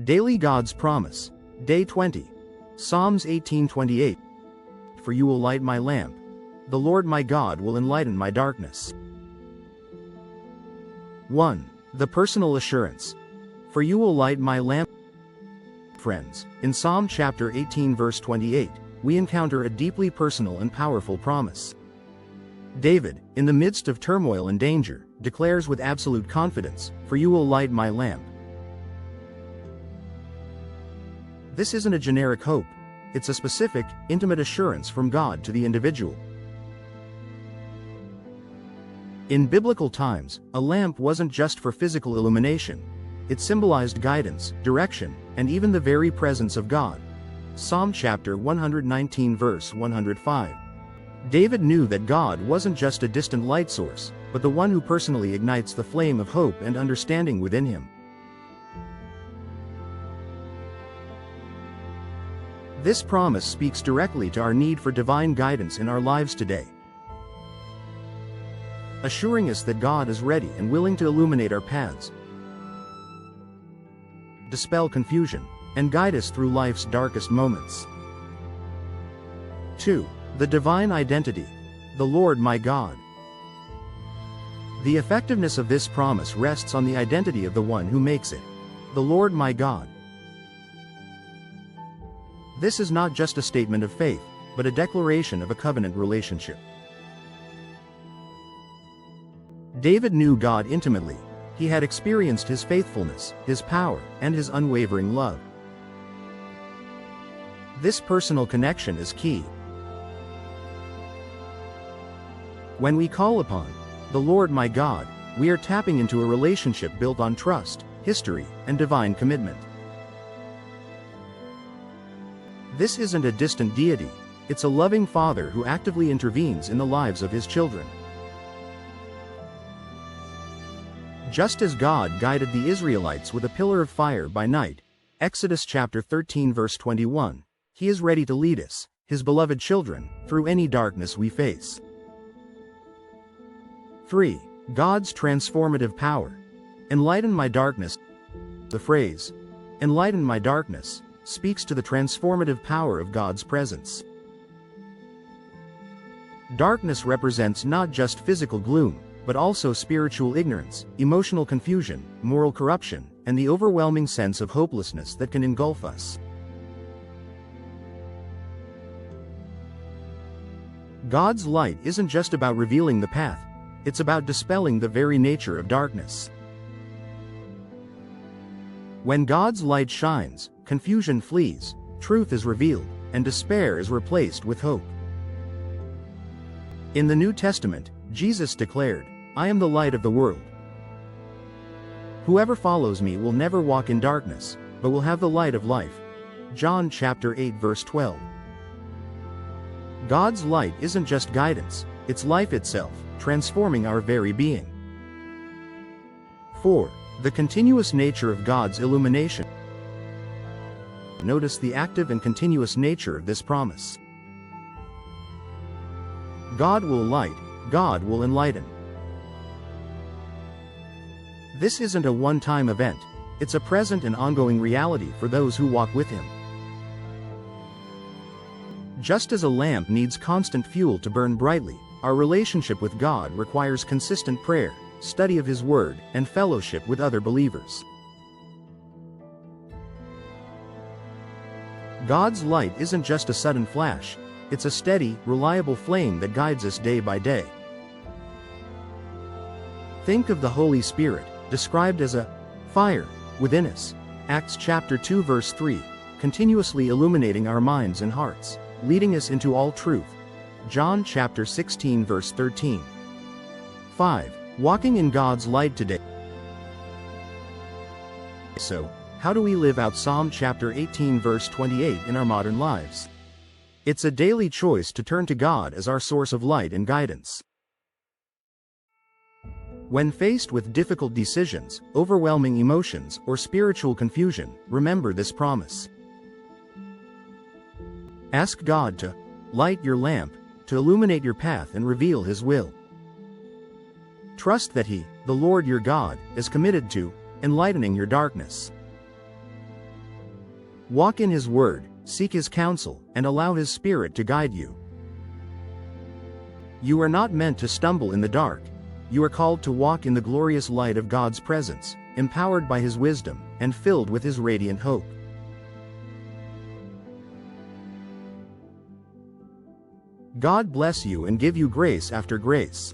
Daily God's Promise. Day 20. Psalms 18:28. For you will light my lamp. The Lord my God will enlighten my darkness. 1. The personal assurance. For you will light my lamp. Friends, in Psalm chapter 18 verse 28, we encounter a deeply personal and powerful promise. David, in the midst of turmoil and danger, declares with absolute confidence, "For you will light my lamp." This isn't a generic hope, it's a specific, intimate assurance from God to the individual. In biblical times, a lamp wasn't just for physical illumination. It symbolized guidance, direction, and even the very presence of God. Psalm chapter 119 verse 105. David knew that God wasn't just a distant light source, but the one who personally ignites the flame of hope and understanding within him. This promise speaks directly to our need for divine guidance in our lives today, assuring us that God is ready and willing to illuminate our paths, dispel confusion, and guide us through life's darkest moments. 2. The divine identity. The Lord my God. The effectiveness of this promise rests on the identity of the one who makes it, the Lord my God. This is not just a statement of faith, but a declaration of a covenant relationship. David knew God intimately. He had experienced his faithfulness, his power, and his unwavering love. This personal connection is key. When we call upon the Lord my God, we are tapping into a relationship built on trust, history, and divine commitment. This isn't a distant deity, it's a loving Father who actively intervenes in the lives of his children. Just as God guided the Israelites with a pillar of fire by night, Exodus chapter 13 verse 21, He is ready to lead us, His beloved children, through any darkness we face. 3. God's transformative power. Enlighten my darkness. The phrase, enlighten my darkness, speaks to the transformative power of God's presence. Darkness represents not just physical gloom, but also spiritual ignorance, emotional confusion, moral corruption, and the overwhelming sense of hopelessness that can engulf us. God's light isn't just about revealing the path, it's about dispelling the very nature of darkness. When God's light shines, confusion flees, truth is revealed, and despair is replaced with hope. In the New Testament, Jesus declared, "I am the light of the world. Whoever follows me will never walk in darkness, but will have the light of life." John chapter 8 verse 12. God's light isn't just guidance, it's life itself, transforming our very being. 4. The continuous nature of God's illumination. Notice the active and continuous nature of this promise. God will light, God will enlighten. This isn't a one-time event, it's a present and ongoing reality for those who walk with Him. Just as a lamp needs constant fuel to burn brightly, our relationship with God requires consistent prayer, study of His Word, and fellowship with other believers. God's light isn't just a sudden flash, it's a steady, reliable flame that guides us day by day. Think of the Holy Spirit, described as a fire within us, Acts chapter 2 verse 3, continuously illuminating our minds and hearts, leading us into all truth. John chapter 16 verse 13. 5. Walking in God's light today. So, how do we live out Psalm chapter 18 verse 28 in our modern lives? It's a daily choice to turn to God as our source of light and guidance. When faced with difficult decisions, overwhelming emotions, or spiritual confusion, remember this promise. Ask God to light your lamp, to illuminate your path and reveal His will. Trust that He, the Lord your God, is committed to enlightening your darkness. Walk in His Word, seek His counsel, and allow His Spirit to guide you. You are not meant to stumble in the dark. You are called to walk in the glorious light of God's presence, empowered by His wisdom, and filled with His radiant hope. God bless you and give you grace after grace.